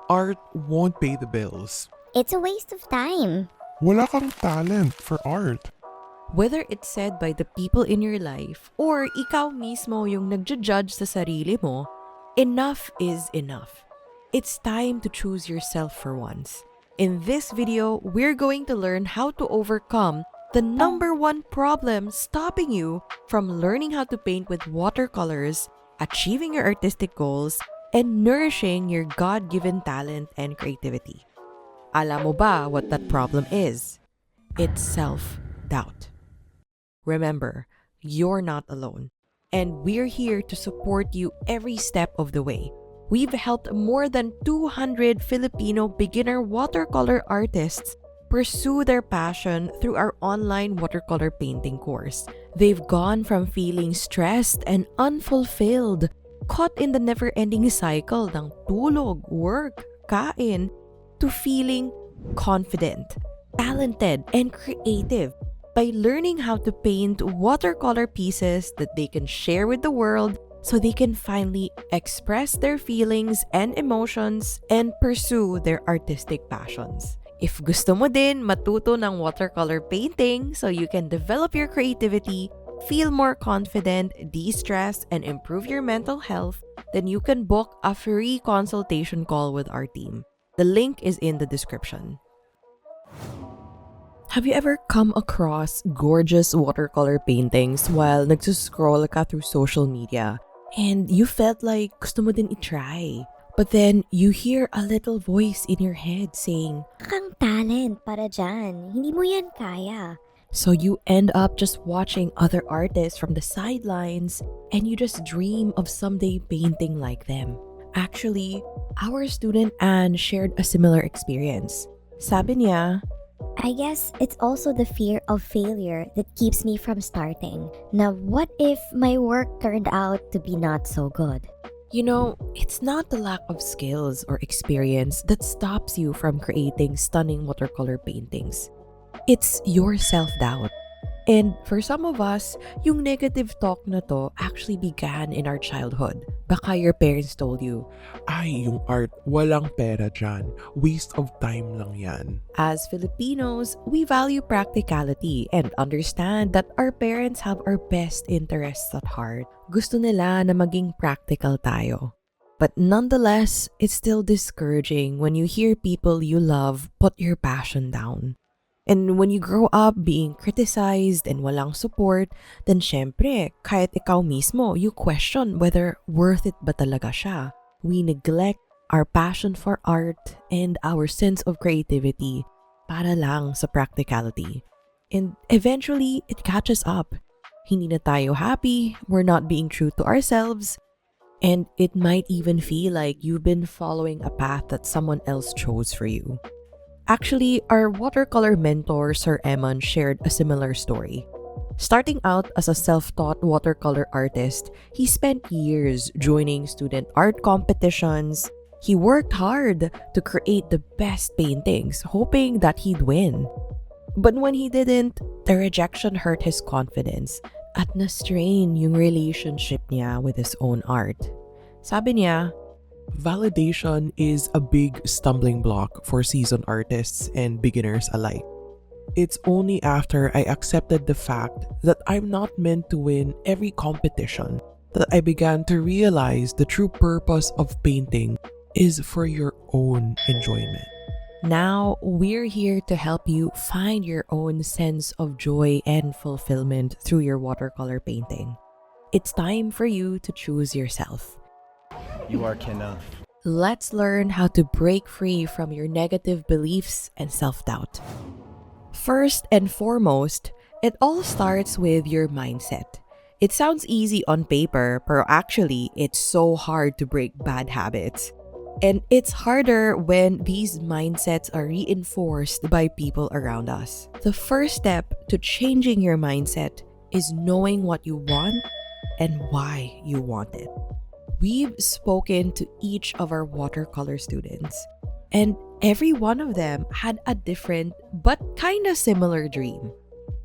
art won't pay the bills. It's a waste of time. Wala kang talent for art. Whether it's said by the people in your life or ikaw mismo yung nagja-judge sa sarili mo, enough is enough. It's time to choose yourself for once. In this video, we're going to learn how to overcome the number one problem stopping you from learning how to paint with watercolors, achieving your artistic goals, and nourishing your God-given talent and creativity. Alam mo ba what that problem is? It's self-doubt. Remember, you're not alone, and we're here to support you every step of the way. We've helped more than 200 Filipino beginner watercolor artists pursue their passion through our online watercolor painting course. They've gone from feeling stressed and unfulfilled, caught in the never-ending cycle ng tulog, work, kain, to feeling confident, talented, and creative by learning how to paint watercolor pieces that they can share with the world so they can finally express their feelings and emotions and pursue their artistic passions. If gusto mo din matuto ng watercolor painting so you can develop your creativity, feel more confident, de-stress, and improve your mental health, then you can book a free consultation call with our team. The link is in the description. Have you ever come across gorgeous watercolor paintings while nagsuscroll ka through social media and you felt like gusto mo din itry? But then you hear a little voice in your head saying, Kang talent para dyan. Hindi mo yan kaya. so you end up just watching other artists from the sidelines and you just dream of someday painting like them. Actually, our student Anne shared a similar experience. Sabi niya, I guess it's also the fear of failure that keeps me from starting. Now, what if my work turned out to be not so good? you know, it's not the lack of skills or experience that stops you from creating stunning watercolor paintings. It's your self-doubt. And for some of us, yung negative talk na to actually began in our childhood. Baka your parents told you, Ay, yung art, walang pera dyan. Waste of time lang yan. as Filipinos, we value practicality and understand that our parents have our best interests at heart. Gusto nila na maging practical tayo. But nonetheless, it's still discouraging when you hear people you love put your passion down. And when you grow up being criticized and walang support, then syempre, kahit ikaw mismo, you question whether worth it ba talaga siya. We neglect our passion for art and our sense of creativity para lang sa practicality. And eventually, it catches up. Hindi na tayo happy, we're not being true to ourselves, and it might even feel like you've been following a path that someone else chose for you. Actually, our watercolor mentor, Sir Eman, shared a similar story. Starting out as a self-taught watercolor artist, he spent years joining student art competitions. He worked hard to create the best paintings, hoping that he'd win. But when he didn't, the rejection hurt his confidence at na-strain yung relationship niya with his own art. Sabi niya, Validation is a big stumbling block for seasoned artists and beginners alike. It's only after I accepted the fact that I'm not meant to win every competition that I began to realize the true purpose of painting is for your own enjoyment. now we're here to help you find your own sense of joy and fulfillment through your watercolor painting. It's time for you to choose yourself. You are enough. Let's learn how to break free from your negative beliefs and self-doubt. First and foremost, it all starts with your mindset. It sounds easy on paper, but actually, it's so hard to break bad habits. And it's harder when these mindsets are reinforced by people around us. The first step to changing your mindset is knowing what you want and why you want it. We've spoken to each of our watercolor students, and every one of them had a different but kind of similar dream.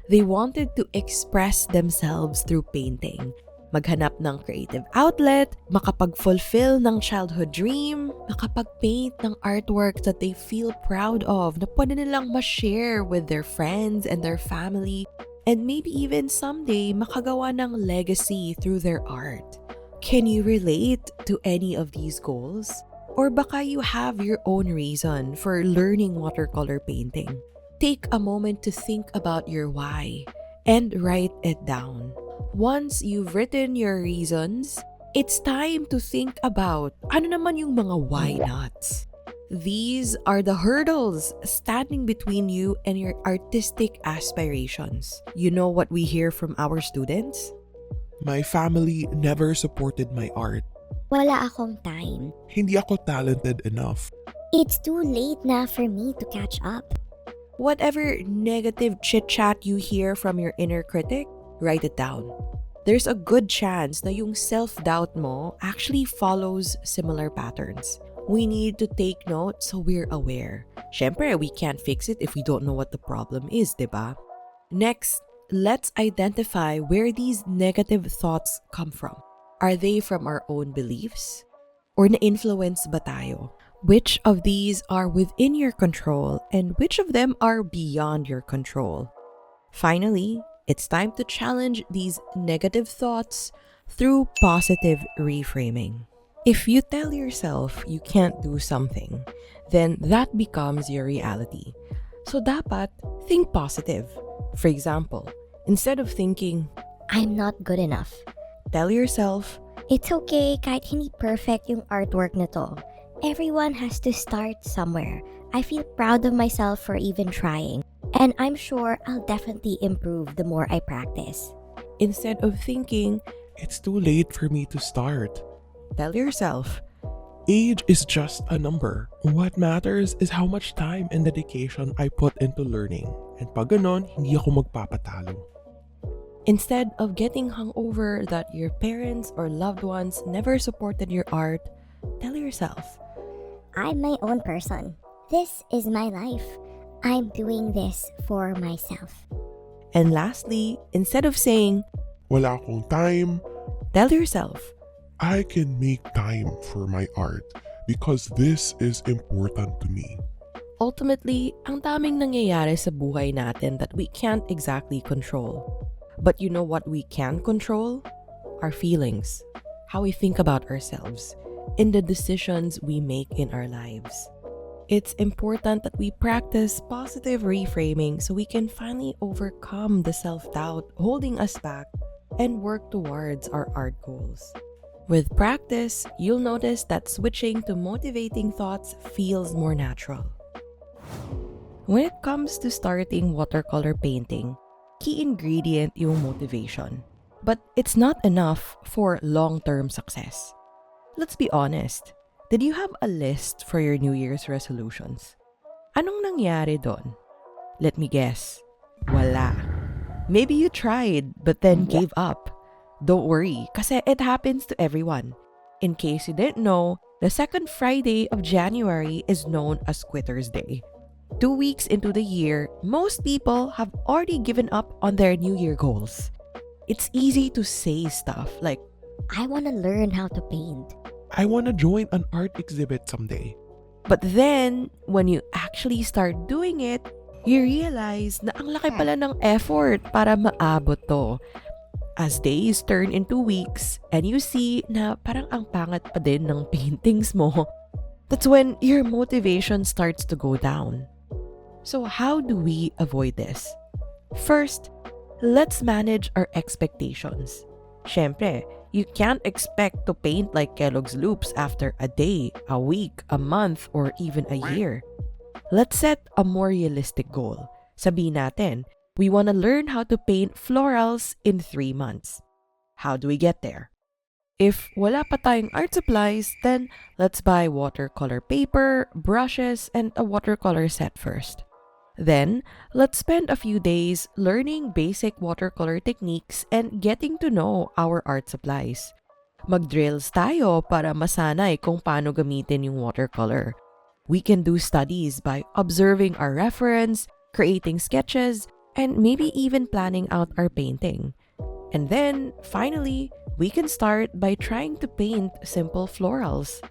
They wanted to express themselves through painting, maghanap ng creative outlet, makapag-fulfill ng childhood dream, makapag-paint ng artwork that they feel proud of na pwede nilang ma-share with their friends and their family, and maybe even someday makagawa ng legacy through their art. Can you relate to any of these goals? Or baka you have your own reason for learning watercolor painting. Take a moment to think about your why and write it down. Once you've written your reasons, it's time to think about ano naman yung mga why nots. These are the hurdles standing between you and your artistic aspirations. You know what we hear from our students? My family never supported my art. Wala akong time. Hindi ako talented enough. It's too late na for me to catch up. Whatever negative chit-chat you hear from your inner critic, write it down. There's a good chance na yung self-doubt mo actually follows similar patterns. We need to take note so we're aware. Syempre, we can't fix it if we don't know what the problem is, diba? Next, let's identify where these negative thoughts come from. Are they from our own beliefs? Or na-influence ba tayo? Which of these are within your control and which of them are beyond your control? Finally, it's time to challenge these negative thoughts through positive reframing. If you tell yourself you can't do something, then that becomes your reality. So dapat think positive. For example, instead of thinking, I'm not good enough. tell yourself, It's okay kahit hindi perfect yung artwork na to. Everyone has to start somewhere. I feel proud of myself for even trying. And I'm sure I'll definitely improve the more I practice. instead of thinking, It's too late for me to start. tell yourself, Age is just a number. What matters is how much time and dedication I put into learning. And pag ganon, hindi ako magpapatalo. instead of getting hung over that your parents or loved ones never supported your art, tell yourself, I'm my own person. This is my life. I'm doing this for myself. and lastly, instead of saying, Wala akong time. tell yourself, I can make time for my art because this is important to me. ultimately, ang daming nangyayari sa buhay natin that we can't exactly control. But you know what we can control? Our feelings, how we think about ourselves, and the decisions we make in our lives. It's important that we practice positive reframing so we can finally overcome the self-doubt holding us back and work towards our art goals. With practice, you'll notice that switching to motivating thoughts feels more natural. When it comes to starting watercolor painting, key ingredient yung motivation. But it's not enough for long-term success. Let's be honest. Did you have a list for your New Year's resolutions? Anong nangyari doon? Let me guess. Wala. Maybe you tried but then gave up. Don't worry, kasi it happens to everyone. In case you didn't know, the second Friday of January is known as Quitter's Day. 2 weeks into the year, most people have already given up on their New Year goals. It's easy to say stuff like, I want to learn how to paint. I want to join an art exhibit someday. but then, when you actually start doing it, you realize na ang laki pala ng effort para maabot to. As days turn into weeks and you see na parang ang pangat pa din ng paintings mo, that's when your motivation starts to go down. So how do we avoid this? First, let's manage our expectations. Syempre, you can't expect to paint like Kellogg's Loops after a day, a week, a month, or even a year. Let's set a more realistic goal. Sabihin natin, we want to learn how to paint florals in 3 months. How do we get there? If wala pa tayong art supplies, then let's buy watercolor paper, brushes, and a watercolor set first. Then, let's spend a few days learning basic watercolor techniques and getting to know our art supplies. Mag-drills tayo para masanay kung paano gamitin yung watercolor. We can do studies by observing our reference, creating sketches, and maybe even planning out our painting. And then, finally, we can start by trying to paint simple florals.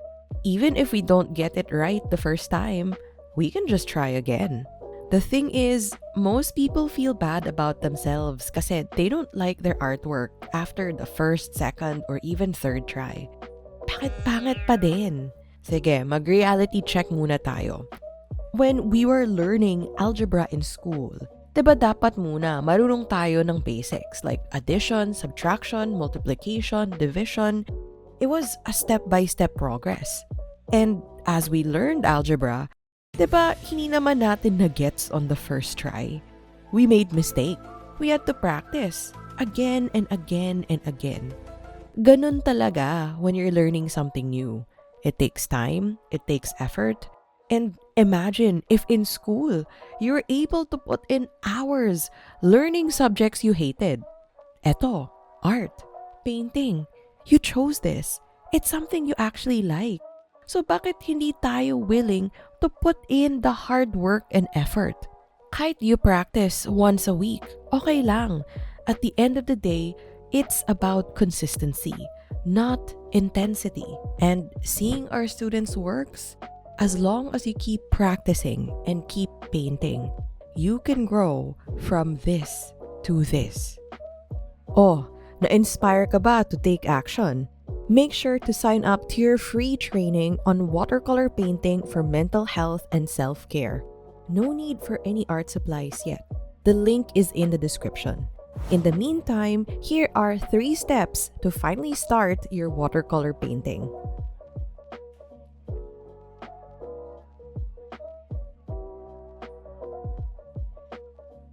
Even if we don't get it right the first time, we can just try again. The thing is, most people feel bad about themselves kasi they don't like their artwork after the first, second, or even third try. Bakit pangit pa din? Sige, mag-reality check muna tayo. When we were learning algebra in school, diba dapat muna marunong tayo ng basics like addition, subtraction, multiplication, division. It was a step-by-step progress. And as we learned algebra, diba hindi naman natin na-gets on the first try. We made mistake. We had to practice again and again and again. Ganun talaga when you're learning something new. It takes time, it takes effort, and imagine if in school, you're able to put in hours learning subjects you hated. Eto, art, painting. You chose this. It's something you actually like. So bakit hindi tayo willing to put in the hard work and effort? Kahit you practice once a week, okay lang. At the end of the day, it's about consistency, not intensity. And seeing our students' works, as long as you keep practicing and keep painting, you can grow from this to this. Oh, na-inspire ka ba to take action? Make sure to sign up to your free training on watercolor painting for mental health and self-care. No need for any art supplies yet. The link is in the description. In the meantime, here are 3 steps to finally start your watercolor painting.